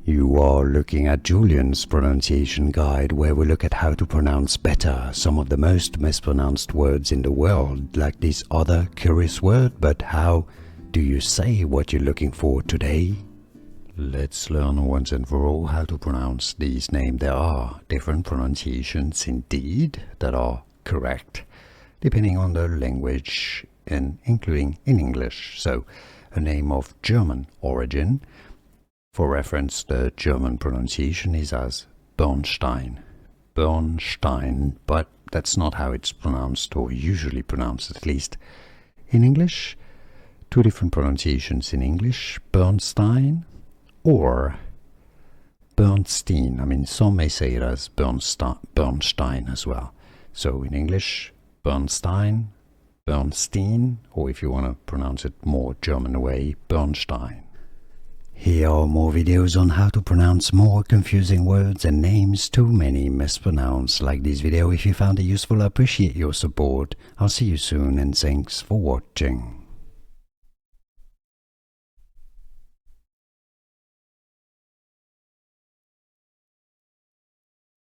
You are looking at Julian's pronunciation guide, where we look at how to pronounce better some of the most mispronounced words in the world, like this other curious word. But how do you say what you're looking for today? Let's learn once and for all how to pronounce these names. There are different pronunciations indeed that are correct, depending on the language and including in English. So, a name of German origin. For reference, the German pronunciation is as Bernstein. Bernstein, but that's not how it's pronounced, or usually pronounced at least. In English, two different pronunciations in English, Bernstein or Bernstein. I mean, some may say it as Bernstein as well. So in English, Bernstein, Bernstein, or if you want to pronounce it more German way, Bernstein. Here are more videos on how to pronounce more confusing words and names too many mispronounced. Like this video if you found it useful. I appreciate your support. I'll see you soon and thanks for watching.